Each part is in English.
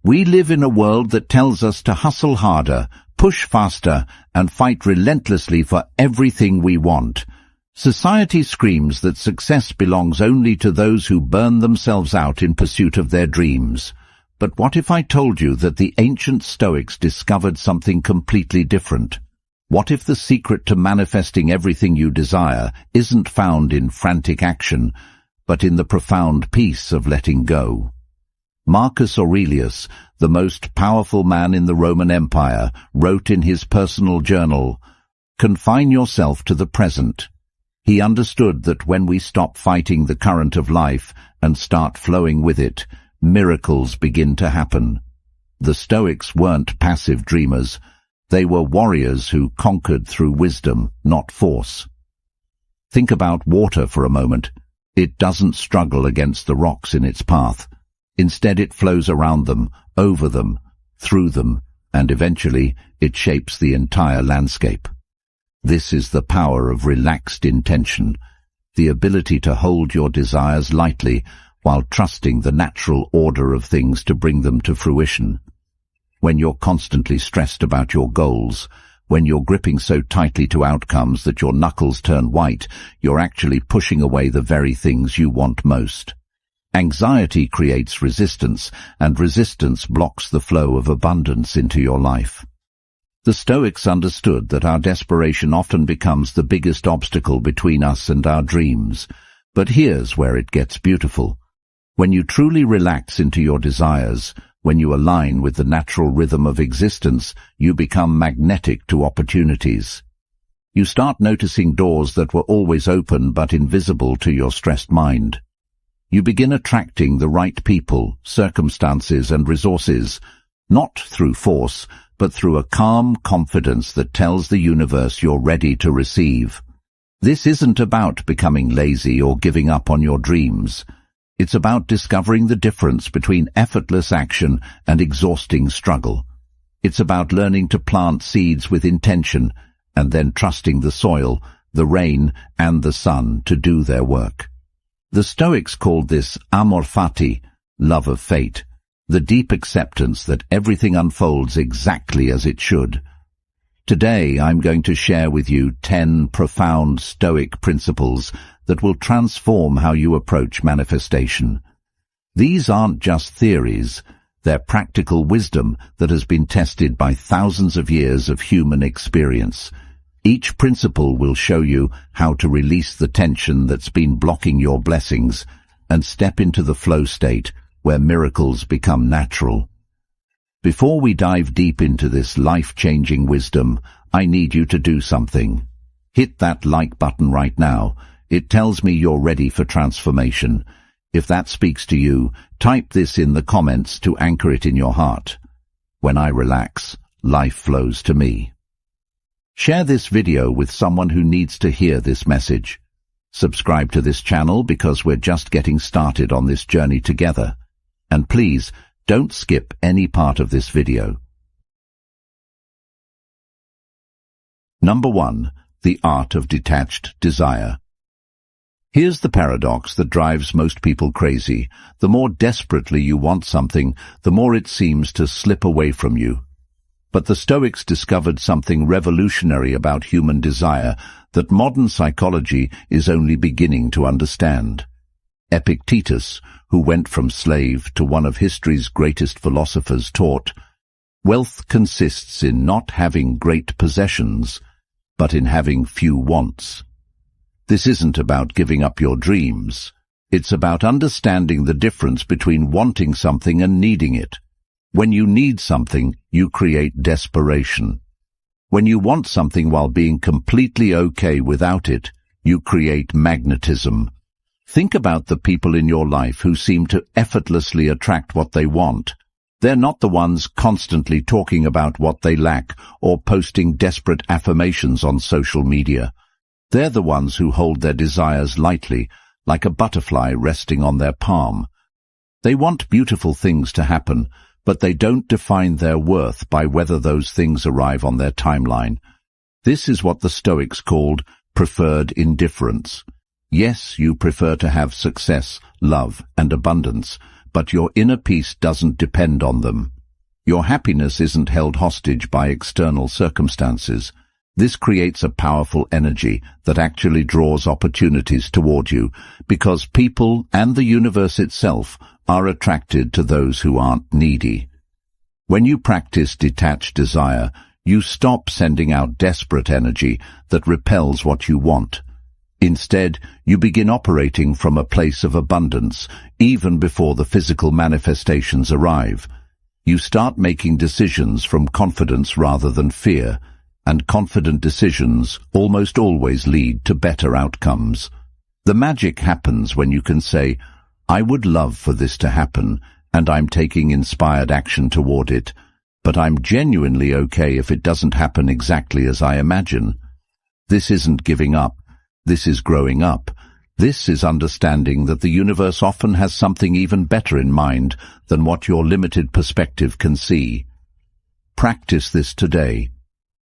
We live in a world that tells us to hustle harder, push faster, and fight relentlessly for everything we want. Society screams that success belongs only to those who burn themselves out in pursuit of their dreams. But what if I told you that the ancient Stoics discovered something completely different? What if the secret to manifesting everything you desire isn't found in frantic action, but in the profound peace of letting go? Marcus Aurelius, the most powerful man in the Roman Empire, wrote in his personal journal, "Confine yourself to the present." He understood that when we stop fighting the current of life and start flowing with it, miracles begin to happen. The Stoics weren't passive dreamers. They were warriors who conquered through wisdom, not force. Think about water for a moment. It doesn't struggle against the rocks in its path. Instead, it flows around them, over them, through them, and eventually it shapes the entire landscape. This is the power of relaxed intention, the ability to hold your desires lightly while trusting the natural order of things to bring them to fruition. When you're constantly stressed about your goals, when you're gripping so tightly to outcomes that your knuckles turn white, you're actually pushing away the very things you want most. Anxiety creates resistance, and resistance blocks the flow of abundance into your life. The Stoics understood that our desperation often becomes the biggest obstacle between us and our dreams. But here's where it gets beautiful. When you truly relax into your desires, when you align with the natural rhythm of existence, you become magnetic to opportunities. You start noticing doors that were always open but invisible to your stressed mind. You begin attracting the right people, circumstances, and resources, not through force, but through a calm confidence that tells the universe you're ready to receive. This isn't about becoming lazy or giving up on your dreams. It's about discovering the difference between effortless action and exhausting struggle. It's about learning to plant seeds with intention and then trusting the soil, the rain, and the sun to do their work. The Stoics called this amor fati, love of fate, the deep acceptance that everything unfolds exactly as it should. Today I'm going to share with you 10 profound Stoic principles that will transform how you approach manifestation. These aren't just theories, they're practical wisdom that has been tested by thousands of years of human experience. Each principle will show you how to release the tension that's been blocking your blessings and step into the flow state where miracles become natural. Before we dive deep into this life-changing wisdom, I need you to do something. Hit that like button right now. It tells me you're ready for transformation. If that speaks to you, type this in the comments to anchor it in your heart. When I relax, life flows to me. Share this video with someone who needs to hear this message. Subscribe to this channel because we're just getting started on this journey together. And please, don't skip any part of this video. Number 1. The art of detached desire. Here's the paradox that drives most people crazy. The more desperately you want something, the more it seems to slip away from you. But the Stoics discovered something revolutionary about human desire that modern psychology is only beginning to understand. Epictetus, who went from slave to one of history's greatest philosophers, taught, "Wealth consists in not having great possessions, but in having few wants." This isn't about giving up your dreams. It's about understanding the difference between wanting something and needing it. When you need something, you create desperation. When you want something while being completely okay without it, you create magnetism. Think about the people in your life who seem to effortlessly attract what they want. They're not the ones constantly talking about what they lack or posting desperate affirmations on social media. They're the ones who hold their desires lightly, like a butterfly resting on their palm. They want beautiful things to happen, but they don't define their worth by whether those things arrive on their timeline. This is what the Stoics called preferred indifference. Yes, you prefer to have success, love, and abundance, but your inner peace doesn't depend on them. Your happiness isn't held hostage by external circumstances. This creates a powerful energy that actually draws opportunities toward you, because people and the universe itself are attracted to those who aren't needy. When you practice detached desire, you stop sending out desperate energy that repels what you want. Instead, you begin operating from a place of abundance, even before the physical manifestations arrive. You start making decisions from confidence rather than fear, and confident decisions almost always lead to better outcomes. The magic happens when you can say, "I would love for this to happen, and I'm taking inspired action toward it, but I'm genuinely okay if it doesn't happen exactly as I imagine." This isn't giving up. This is growing up. This is understanding that the universe often has something even better in mind than what your limited perspective can see. Practice this today.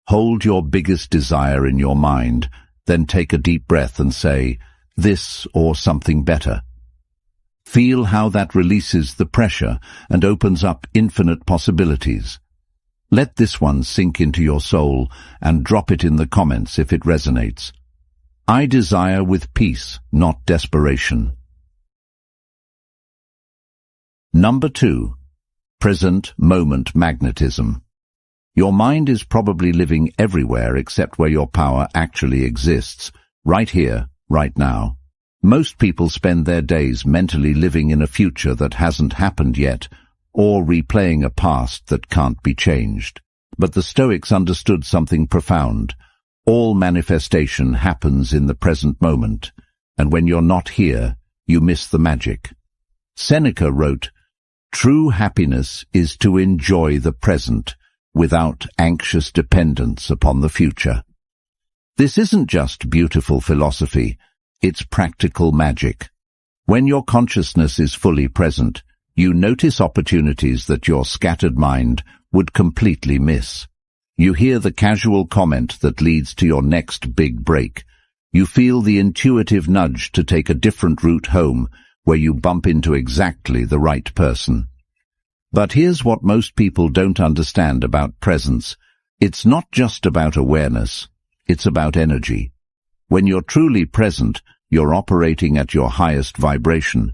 Hold your biggest desire in your mind, then take a deep breath and say, "This or something better." Feel how that releases the pressure and opens up infinite possibilities. Let this one sink into your soul and drop it in the comments if it resonates. I desire with peace, not desperation. Number 2. Present moment magnetism. Your mind is probably living everywhere except where your power actually exists, right here, right now. Most people spend their days mentally living in a future that hasn't happened yet, or replaying a past that can't be changed. But the Stoics understood something profound. All manifestation happens in the present moment, and when you're not here, you miss the magic. Seneca wrote, "True happiness is to enjoy the present without anxious dependence upon the future." This isn't just beautiful philosophy, it's practical magic. When your consciousness is fully present, you notice opportunities that your scattered mind would completely miss. You hear the casual comment that leads to your next big break. You feel the intuitive nudge to take a different route home, where you bump into exactly the right person. But here's what most people don't understand about presence. It's not just about awareness, it's about energy. When you're truly present, you're operating at your highest vibration.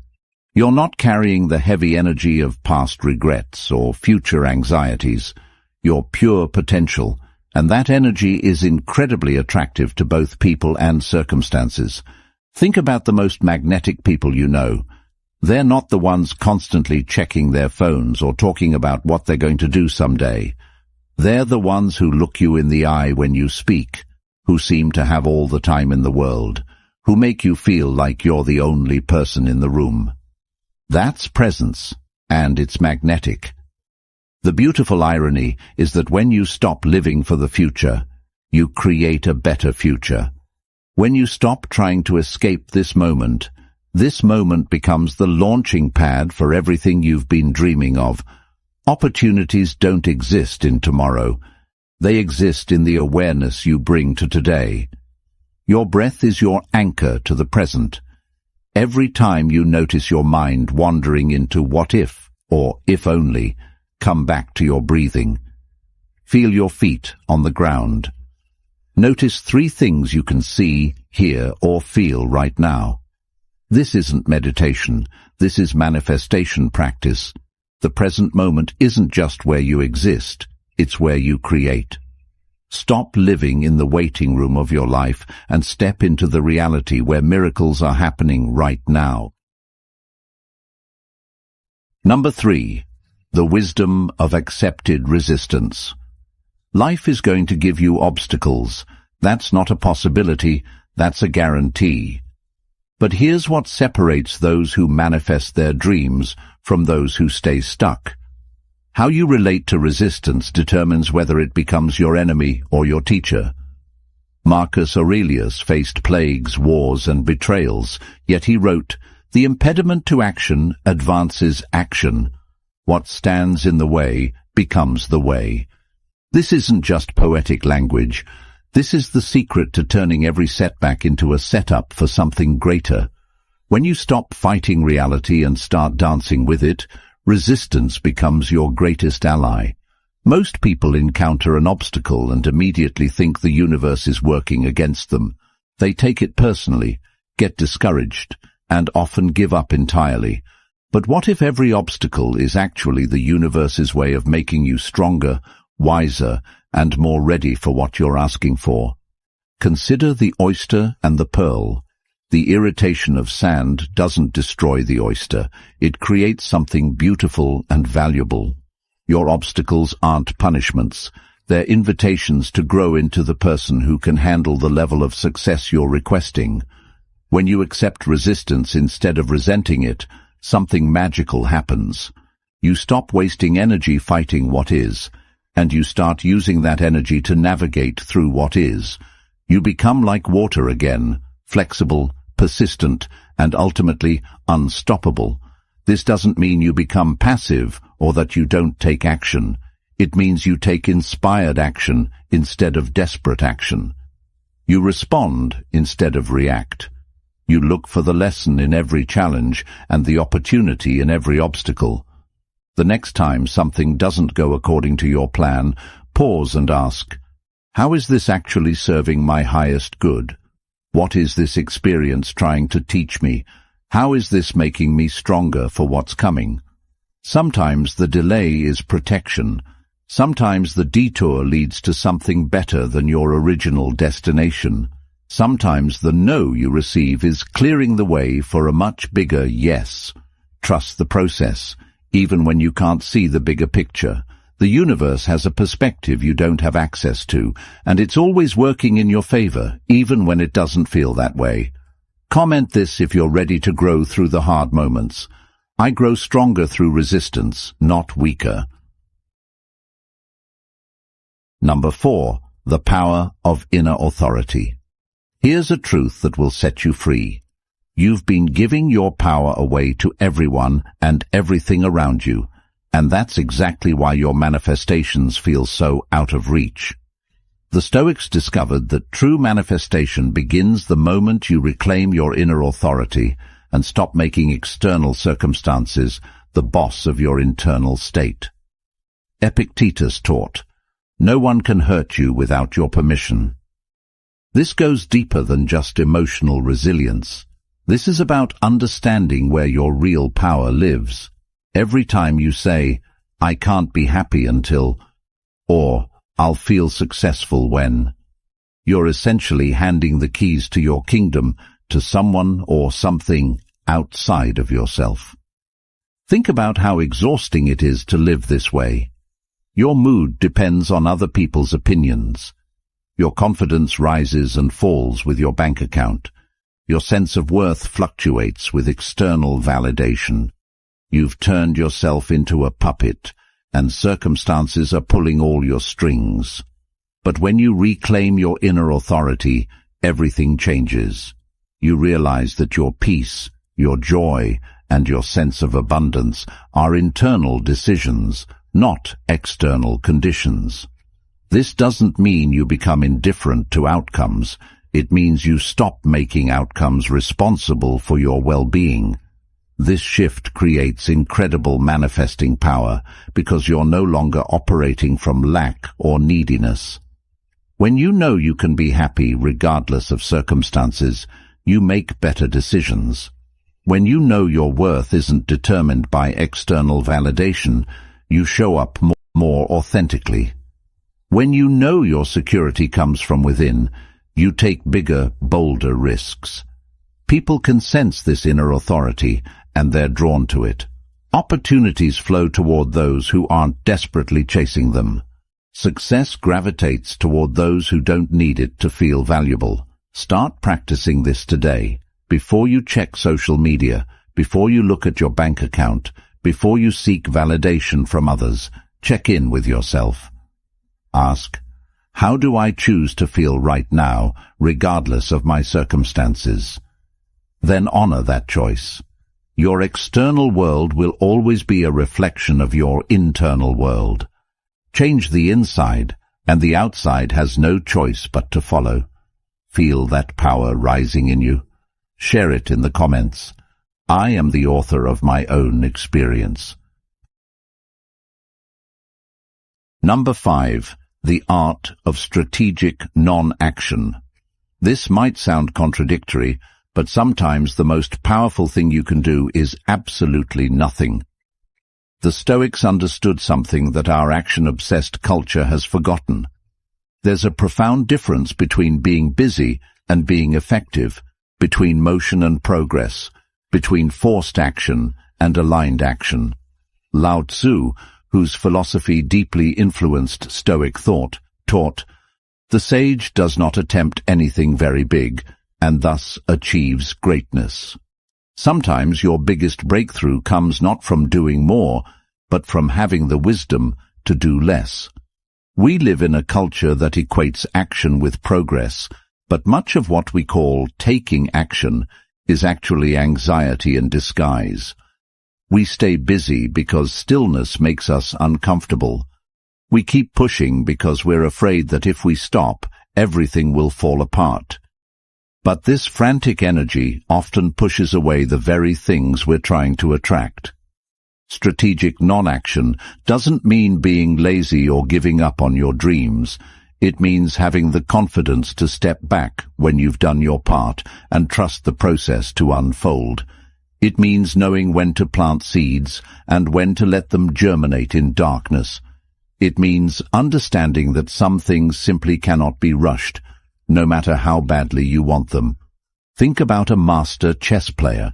You're not carrying the heavy energy of past regrets or future anxieties. Your pure potential, and that energy is incredibly attractive to both people and circumstances. Think about the most magnetic people you know. They're not the ones constantly checking their phones or talking about what they're going to do someday. They're the ones who look you in the eye when you speak, who seem to have all the time in the world, who make you feel like you're the only person in the room. That's presence, and it's magnetic. The beautiful irony is that when you stop living for the future, you create a better future. When you stop trying to escape this moment becomes the launching pad for everything you've been dreaming of. Opportunities don't exist in tomorrow. They exist in the awareness you bring to today. Your breath is your anchor to the present. Every time you notice your mind wandering into what if or if only, come back to your breathing. Feel your feet on the ground. Notice 3 things you can see, hear, or feel right now. This isn't meditation, this is manifestation practice. The present moment isn't just where you exist, it's where you create. Stop living in the waiting room of your life and step into the reality where miracles are happening right now. Number 3. The wisdom of accepted resistance. Life is going to give you obstacles. That's not a possibility, that's a guarantee. But here's what separates those who manifest their dreams from those who stay stuck. How you relate to resistance determines whether it becomes your enemy or your teacher. Marcus Aurelius faced plagues, wars, and betrayals, yet he wrote, "The impediment to action advances action. What stands in the way becomes the way." This isn't just poetic language. This is the secret to turning every setback into a setup for something greater. When you stop fighting reality and start dancing with it, resistance becomes your greatest ally. Most people encounter an obstacle and immediately think the universe is working against them. They take it personally, get discouraged, and often give up entirely. But what if every obstacle is actually the universe's way of making you stronger, wiser, and more ready for what you're asking for? Consider the oyster and the pearl. The irritation of sand doesn't destroy the oyster. It creates something beautiful and valuable. Your obstacles aren't punishments. They're invitations to grow into the person who can handle the level of success you're requesting. When you accept resistance instead of resenting it, something magical happens. You stop wasting energy fighting what is, and you start using that energy to navigate through what is. You become like water again, flexible, persistent, and ultimately unstoppable. This doesn't mean you become passive or that you don't take action. It means you take inspired action instead of desperate action. You respond instead of react. You look for the lesson in every challenge and the opportunity in every obstacle. The next time something doesn't go according to your plan, pause and ask, how is this actually serving my highest good? What is this experience trying to teach me? How is this making me stronger for what's coming? Sometimes the delay is protection. Sometimes the detour leads to something better than your original destination. Sometimes the no you receive is clearing the way for a much bigger yes. Trust the process, even when you can't see the bigger picture. The universe has a perspective you don't have access to, and it's always working in your favor, even when it doesn't feel that way. Comment this if you're ready to grow through the hard moments. I grow stronger through resistance, not weaker. Number 4. The power of inner authority. Here's a truth that will set you free. You've been giving your power away to everyone and everything around you, and that's exactly why your manifestations feel so out of reach. The Stoics discovered that true manifestation begins the moment you reclaim your inner authority and stop making external circumstances the boss of your internal state. Epictetus taught, "No one can hurt you without your permission." This goes deeper than just emotional resilience. This is about understanding where your real power lives. Every time you say, "I can't be happy until," or "I'll feel successful when," you're essentially handing the keys to your kingdom to someone or something outside of yourself. Think about how exhausting it is to live this way. Your mood depends on other people's opinions. Your confidence rises and falls with your bank account. Your sense of worth fluctuates with external validation. You've turned yourself into a puppet, and circumstances are pulling all your strings. But when you reclaim your inner authority, everything changes. You realize that your peace, your joy, and your sense of abundance are internal decisions, not external conditions. This doesn't mean you become indifferent to outcomes. It means you stop making outcomes responsible for your well-being. This shift creates incredible manifesting power because you're no longer operating from lack or neediness. When you know you can be happy regardless of circumstances, you make better decisions. When you know your worth isn't determined by external validation, you show up more authentically. When you know your security comes from within, you take bigger, bolder risks. People can sense this inner authority, and they're drawn to it. Opportunities flow toward those who aren't desperately chasing them. Success gravitates toward those who don't need it to feel valuable. Start practicing this today. Before you check social media, before you look at your bank account, before you seek validation from others, check in with yourself. Ask, how do I choose to feel right now, regardless of my circumstances? Then honor that choice. Your external world will always be a reflection of your internal world. Change the inside, and the outside has no choice but to follow. Feel that power rising in you. Share it in the comments. I am the author of my own experience. Number 5. The art of strategic non-action. This might sound contradictory, but sometimes the most powerful thing you can do is absolutely nothing. The Stoics understood something that our action-obsessed culture has forgotten. There's a profound difference between being busy and being effective, between motion and progress, between forced action and aligned action. Lao Tzu, whose philosophy deeply influenced Stoic thought, taught, "The sage does not attempt anything very big, and thus achieves greatness." Sometimes your biggest breakthrough comes not from doing more, but from having the wisdom to do less. We live in a culture that equates action with progress, but much of what we call taking action is actually anxiety in disguise. We stay busy because stillness makes us uncomfortable. We keep pushing because we're afraid that if we stop, everything will fall apart. But this frantic energy often pushes away the very things we're trying to attract. Strategic non-action doesn't mean being lazy or giving up on your dreams. It means having the confidence to step back when you've done your part and trust the process to unfold. It means knowing when to plant seeds and when to let them germinate in darkness. It means understanding that some things simply cannot be rushed, no matter how badly you want them. Think about a master chess player.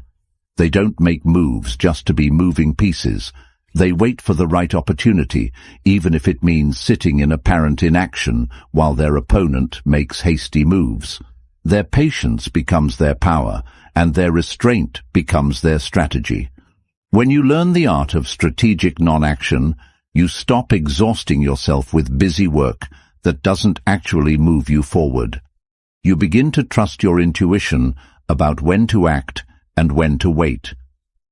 They don't make moves just to be moving pieces. They wait for the right opportunity, even if it means sitting in apparent inaction while their opponent makes hasty moves. Their patience becomes their power, and their restraint becomes their strategy. When you learn the art of strategic non-action, you stop exhausting yourself with busy work that doesn't actually move you forward. You begin to trust your intuition about when to act and when to wait.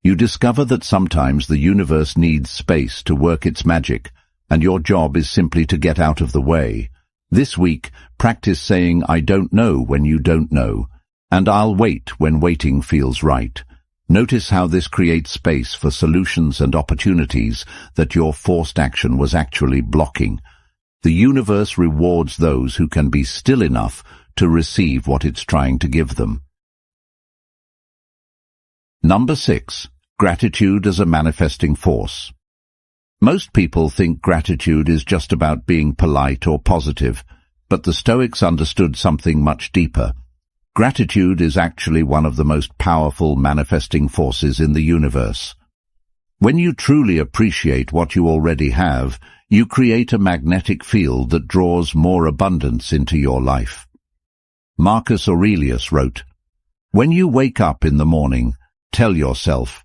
You discover that sometimes the universe needs space to work its magic, and your job is simply to get out of the way. This week, practice saying, "I don't know" when you don't know, and "I'll wait" when waiting feels right. Notice how this creates space for solutions and opportunities that your forced action was actually blocking. The universe rewards those who can be still enough to receive what it's trying to give them. Number 6. Gratitude as a manifesting force. Most people think gratitude is just about being polite or positive, but the Stoics understood something much deeper. Gratitude is actually one of the most powerful manifesting forces in the universe. When you truly appreciate what you already have, you create a magnetic field that draws more abundance into your life. Marcus Aurelius wrote, "When you wake up in the morning, tell yourself,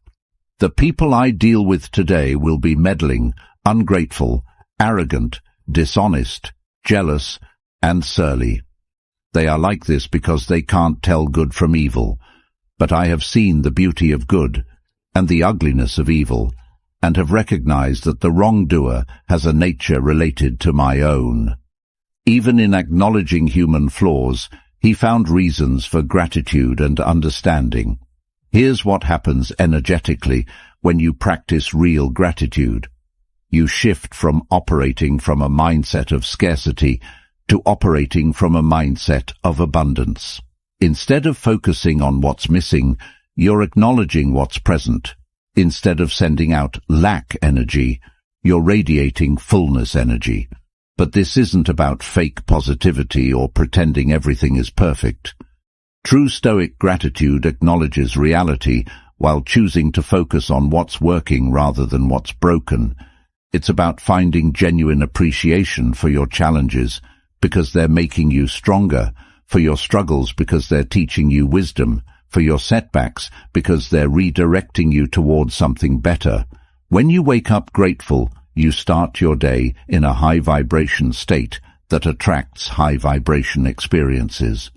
'The people I deal with today will be meddling, ungrateful, arrogant, dishonest, jealous, and surly. They are like this because they can't tell good from evil. But I have seen the beauty of good and the ugliness of evil, and have recognized that the wrongdoer has a nature related to my own.'" Even in acknowledging human flaws, he found reasons for gratitude and understanding. Here's what happens energetically when you practice real gratitude. You shift from operating from a mindset of scarcity to operating from a mindset of abundance. Instead of focusing on what's missing, you're acknowledging what's present. Instead of sending out lack energy, you're radiating fullness energy. But this isn't about fake positivity or pretending everything is perfect. True Stoic gratitude acknowledges reality while choosing to focus on what's working rather than what's broken. It's about finding genuine appreciation for your challenges because they're making you stronger, for your struggles because they're teaching you wisdom, for your setbacks because they're redirecting you towards something better. When you wake up grateful, you start your day in a high vibration state that attracts high vibration experiences.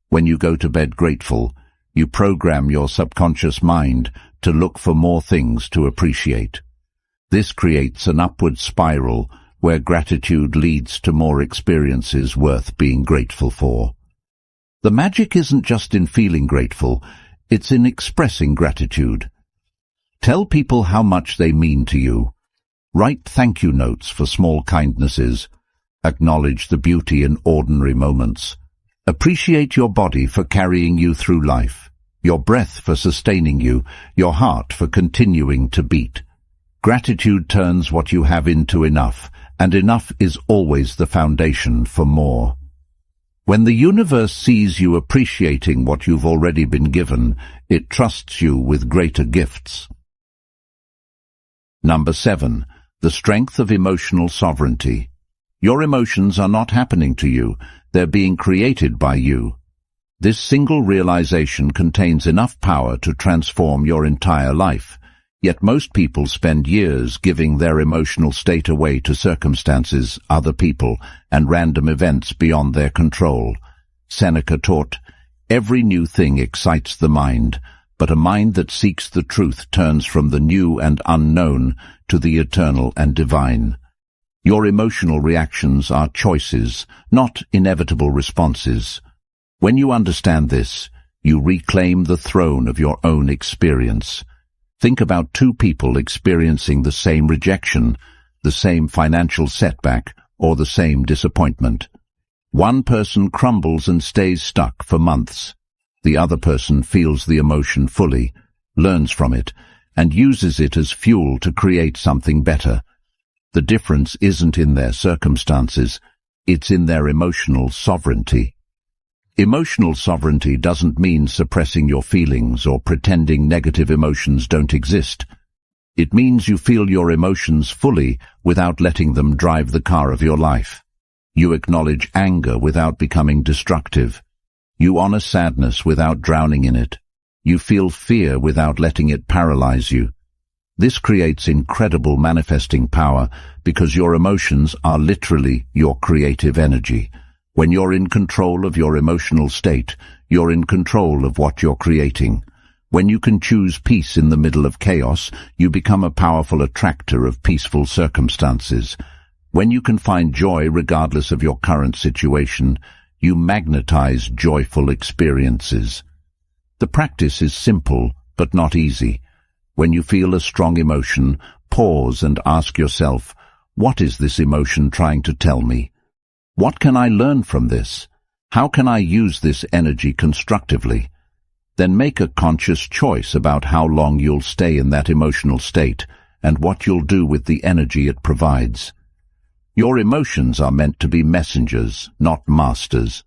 When you go to bed grateful, you program your subconscious mind to look for more things to appreciate. This creates an upward spiral where gratitude leads to more experiences worth being grateful for. The magic isn't just in feeling grateful, it's in expressing gratitude. Tell people how much they mean to you. Write thank you notes for small kindnesses. Acknowledge the beauty in ordinary moments. Appreciate your body for carrying you through life, your breath for sustaining you, your heart for continuing to beat. Gratitude turns what you have into enough, and enough is always the foundation for more. When the universe sees you appreciating what you've already been given, it trusts you with greater gifts. Number 7. The strength of emotional sovereignty. Your emotions are not happening to you, they're being created by you. This single realization contains enough power to transform your entire life. Yet most people spend years giving their emotional state away to circumstances, other people, and random events beyond their control. Seneca taught, "Every new thing excites the mind, but a mind that seeks the truth turns from the new and unknown to the eternal and divine." Your emotional reactions are choices, not inevitable responses. When you understand this, you reclaim the throne of your own experience. Think about two people experiencing the same rejection, the same financial setback, or the same disappointment. One person crumbles and stays stuck for months. The other person feels the emotion fully, learns from it, and uses it as fuel to create something better. The difference isn't in their circumstances, it's in their emotional sovereignty. Emotional sovereignty doesn't mean suppressing your feelings or pretending negative emotions don't exist. It means you feel your emotions fully without letting them drive the car of your life. You acknowledge anger without becoming destructive. You honor sadness without drowning in it. You feel fear without letting it paralyze you. This creates incredible manifesting power because your emotions are literally your creative energy. When you're in control of your emotional state, you're in control of what you're creating. When you can choose peace in the middle of chaos, you become a powerful attractor of peaceful circumstances. When you can find joy regardless of your current situation, you magnetize joyful experiences. The practice is simple, but not easy. When you feel a strong emotion, pause and ask yourself, what is this emotion trying to tell me? What can I learn from this? How can I use this energy constructively? Then make a conscious choice about how long you'll stay in that emotional state and what you'll do with the energy it provides. Your emotions are meant to be messengers, not masters.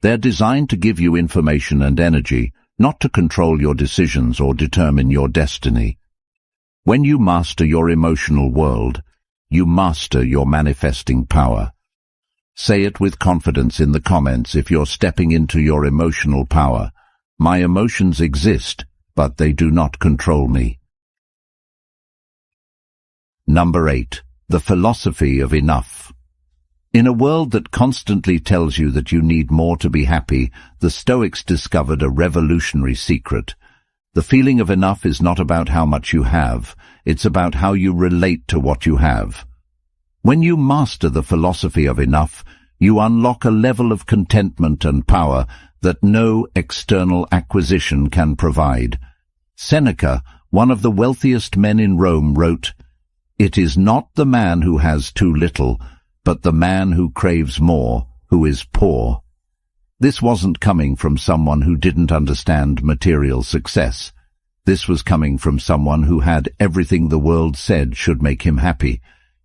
They're designed to give you information and energy, not to control your decisions or determine your destiny. When you master your emotional world, you master your manifesting power. Say it with confidence in the comments if you're stepping into your emotional power. My emotions exist, but they do not control me. Number 8. The philosophy of enough. In a world that constantly tells you that you need more to be happy, the Stoics discovered a revolutionary secret. The feeling of enough is not about how much you have, it's about how you relate to what you have. When you master the philosophy of enough, you unlock a level of contentment and power that no external acquisition can provide. Seneca, one of the wealthiest men in Rome, wrote, "It is not the man who has too little, but the man who craves more, who is poor." This wasn't coming from someone who didn't understand material success. This was coming from someone who had everything the world said should make him happy,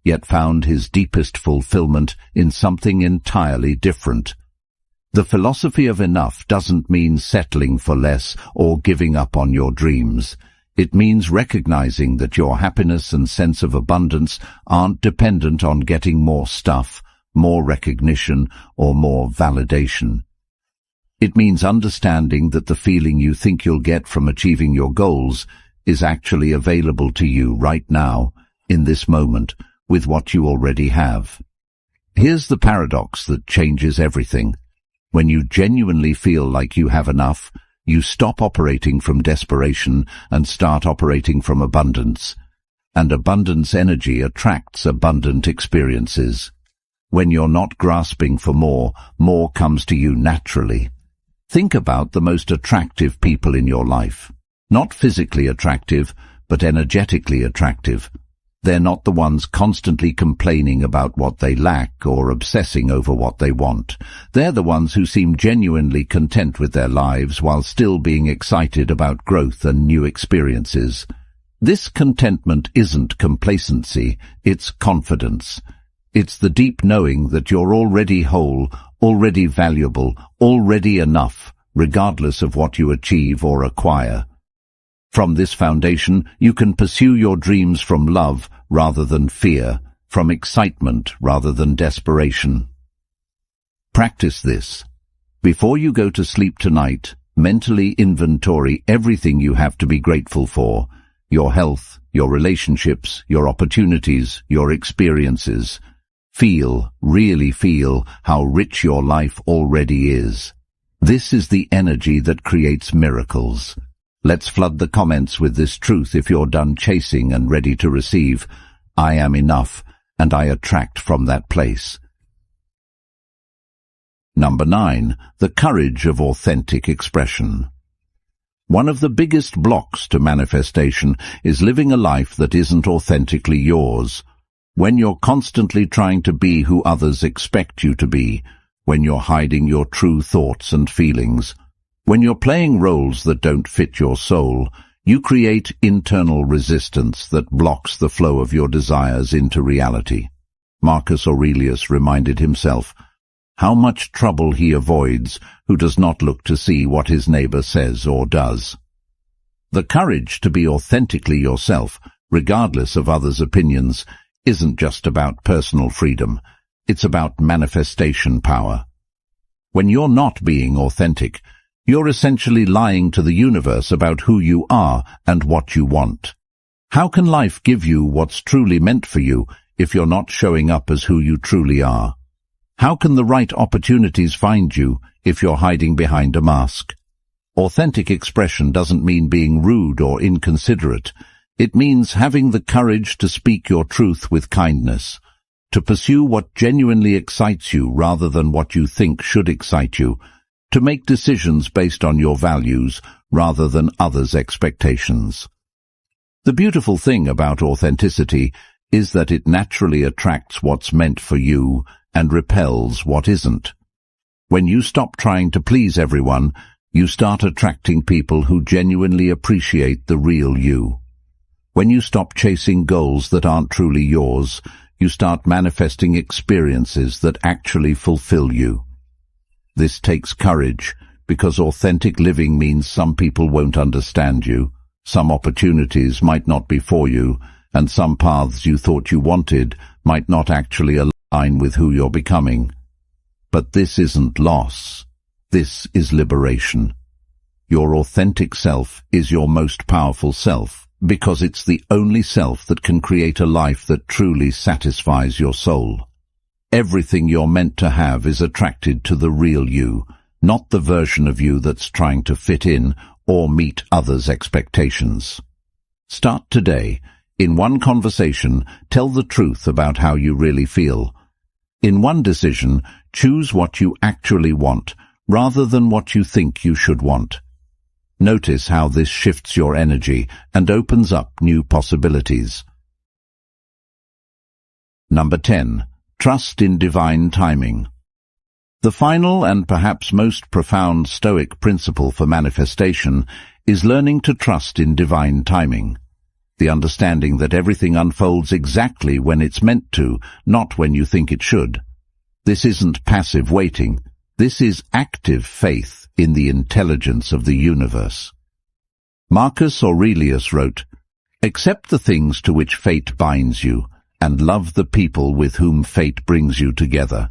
yet found his deepest fulfillment in something entirely different. The philosophy of enough doesn't mean settling for less or giving up on your dreams. It means recognizing that your happiness and sense of abundance aren't dependent on getting more stuff, more recognition, or more validation. It means understanding that the feeling you think you'll get from achieving your goals is actually available to you right now, in this moment, with what you already have. Here's the paradox that changes everything. When you genuinely feel like you have enough, you stop operating from desperation and start operating from abundance. And abundance energy attracts abundant experiences. When you're not grasping for more, more comes to you naturally. Think about the most attractive people in your life. Not physically attractive, but energetically attractive. They're not the ones constantly complaining about what they lack or obsessing over what they want. They're the ones who seem genuinely content with their lives while still being excited about growth and new experiences. This contentment isn't complacency, it's confidence. It's the deep knowing that you're already whole, already valuable, already enough, regardless of what you achieve or acquire. From this foundation, you can pursue your dreams from love rather than fear, from excitement rather than desperation. Practice this. Before you go to sleep tonight, mentally inventory everything you have to be grateful for: your health, your relationships, your opportunities, your experiences. Really feel how rich your life already is. This is the energy that creates miracles. Let's flood the comments with this truth if you're done chasing and ready to receive. I am enough, and I attract from that place. Number 9. The courage of authentic expression. One of the biggest blocks to manifestation is living a life that isn't authentically yours. When you're constantly trying to be who others expect you to be, when you're hiding your true thoughts and feelings, when you're playing roles that don't fit your soul, you create internal resistance that blocks the flow of your desires into reality. Marcus Aurelius reminded himself how much trouble he avoids who does not look to see what his neighbor says or does. The courage to be authentically yourself, regardless of others' opinions, isn't just about personal freedom. It's about manifestation power. When you're not being authentic, you're essentially lying to the universe about who you are and what you want. How can life give you what's truly meant for you if you're not showing up as who you truly are? How can the right opportunities find you if you're hiding behind a mask? Authentic expression doesn't mean being rude or inconsiderate. It means having the courage to speak your truth with kindness, to pursue what genuinely excites you rather than what you think should excite you, to make decisions based on your values rather than others' expectations. The beautiful thing about authenticity is that it naturally attracts what's meant for you and repels what isn't. When you stop trying to please everyone, you start attracting people who genuinely appreciate the real you. When you stop chasing goals that aren't truly yours, you start manifesting experiences that actually fulfill you. This takes courage, because authentic living means some people won't understand you, some opportunities might not be for you, and some paths you thought you wanted might not actually align with who you're becoming. But this isn't loss. This is liberation. Your authentic self is your most powerful self, because it's the only self that can create a life that truly satisfies your soul. Everything you're meant to have is attracted to the real you, not the version of you that's trying to fit in or meet others' expectations. Start today. In one conversation, tell the truth about how you really feel. In one decision, choose what you actually want, rather than what you think you should want. Notice how this shifts your energy and opens up new possibilities. Number 10. Trust in divine timing. The final and perhaps most profound Stoic principle for manifestation is learning to trust in divine timing. The understanding that everything unfolds exactly when it's meant to, not when you think it should. This isn't passive waiting. This is active faith in the intelligence of the universe. Marcus Aurelius wrote, "Accept the things to which fate binds you, and love the people with whom fate brings you together."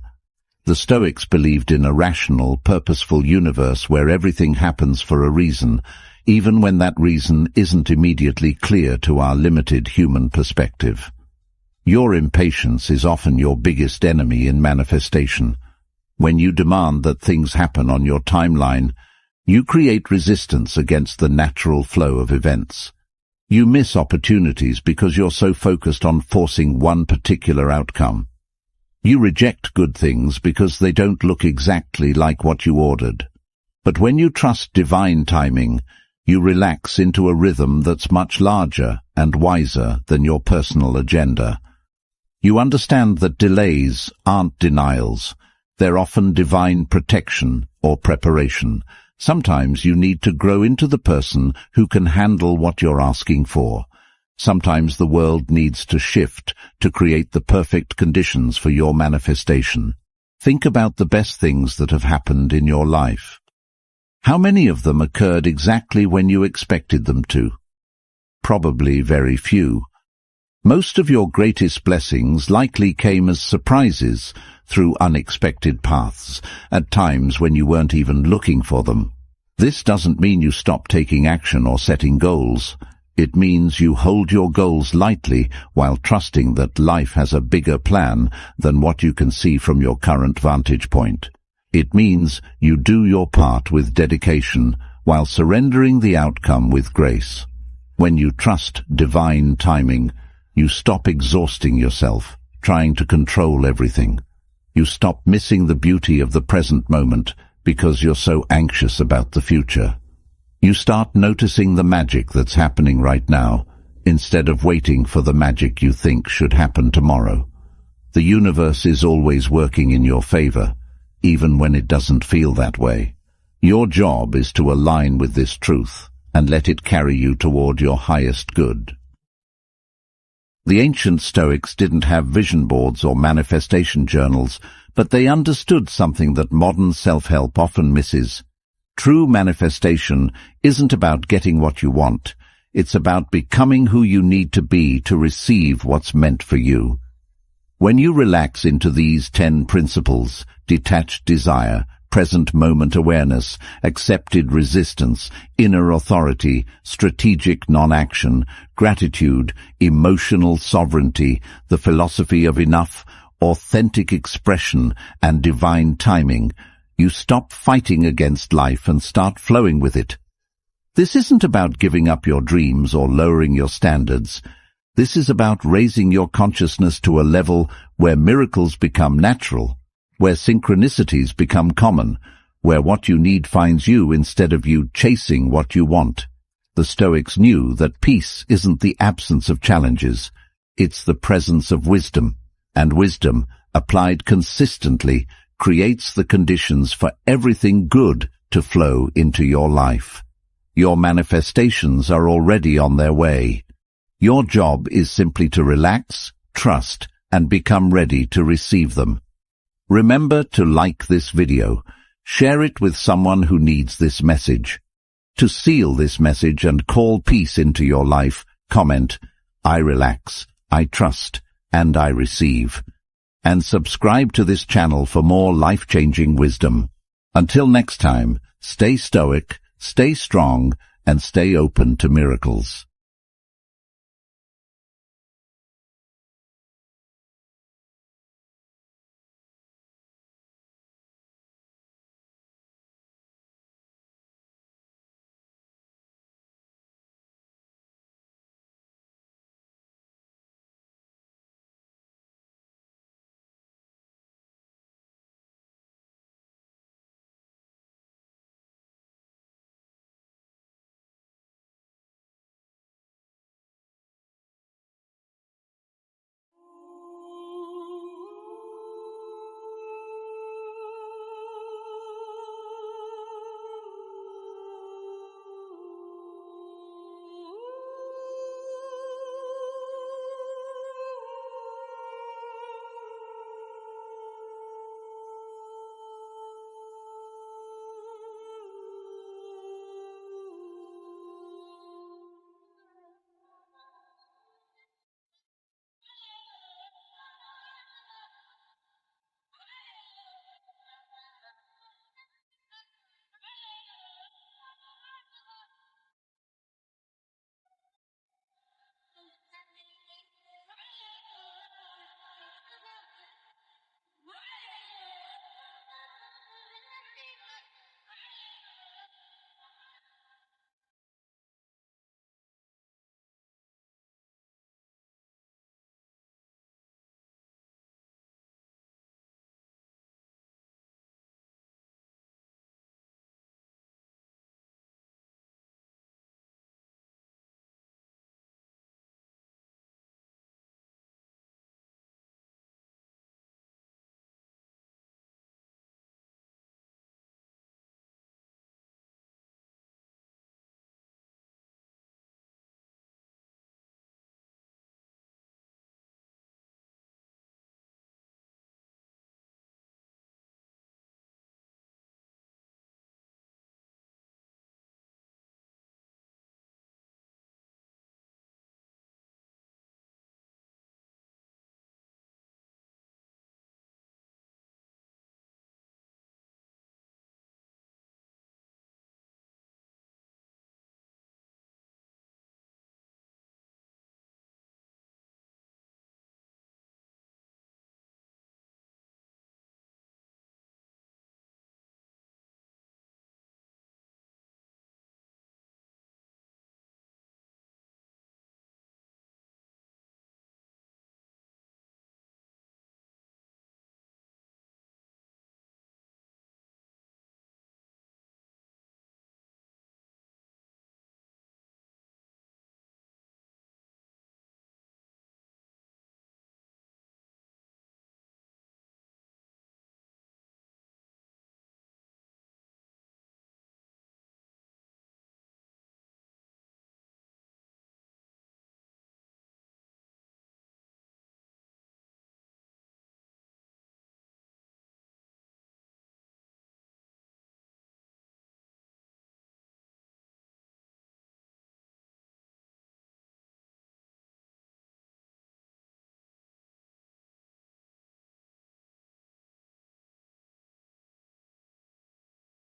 The Stoics believed in a rational, purposeful universe where everything happens for a reason, even when that reason isn't immediately clear to our limited human perspective. Your impatience is often your biggest enemy in manifestation. When you demand that things happen on your timeline, you create resistance against the natural flow of events. You miss opportunities because you're so focused on forcing one particular outcome. You reject good things because they don't look exactly like what you ordered. But when you trust divine timing, you relax into a rhythm that's much larger and wiser than your personal agenda. You understand that delays aren't denials. They're often divine protection or preparation. Sometimes you need to grow into the person who can handle what you're asking for. Sometimes the world needs to shift to create the perfect conditions for your manifestation. Think about the best things that have happened in your life. How many of them occurred exactly when you expected them to? Probably very few. Most of your greatest blessings likely came as surprises through unexpected paths, at times when you weren't even looking for them. This doesn't mean you stop taking action or setting goals. It means you hold your goals lightly while trusting that life has a bigger plan than what you can see from your current vantage point. It means you do your part with dedication while surrendering the outcome with grace. When you trust divine timing, you stop exhausting yourself, trying to control everything. You stop missing the beauty of the present moment because you're so anxious about the future. You start noticing the magic that's happening right now, instead of waiting for the magic you think should happen tomorrow. The universe is always working in your favor, even when it doesn't feel that way. Your job is to align with this truth and let it carry you toward your highest good. The ancient Stoics didn't have vision boards or manifestation journals, but they understood something that modern self-help often misses. True manifestation isn't about getting what you want. It's about becoming who you need to be to receive what's meant for you. When you relax into these 10 principles, detached desire, present moment awareness, accepted resistance, inner authority, strategic non-action, gratitude, emotional sovereignty, the philosophy of enough, authentic expression, and divine timing, you stop fighting against life and start flowing with it. This isn't about giving up your dreams or lowering your standards. This is about raising your consciousness to a level where miracles become natural, where synchronicities become common, where what you need finds you instead of you chasing what you want. The Stoics knew that peace isn't the absence of challenges, it's the presence of wisdom, and wisdom, applied consistently, creates the conditions for everything good to flow into your life. Your manifestations are already on their way. Your job is simply to relax, trust, and become ready to receive them. Remember to like this video. Share it with someone who needs this message. To seal this message and call peace into your life, comment, "I relax, I trust, and I receive." And subscribe to this channel for more life-changing wisdom. Until next time, stay stoic, stay strong, and stay open to miracles.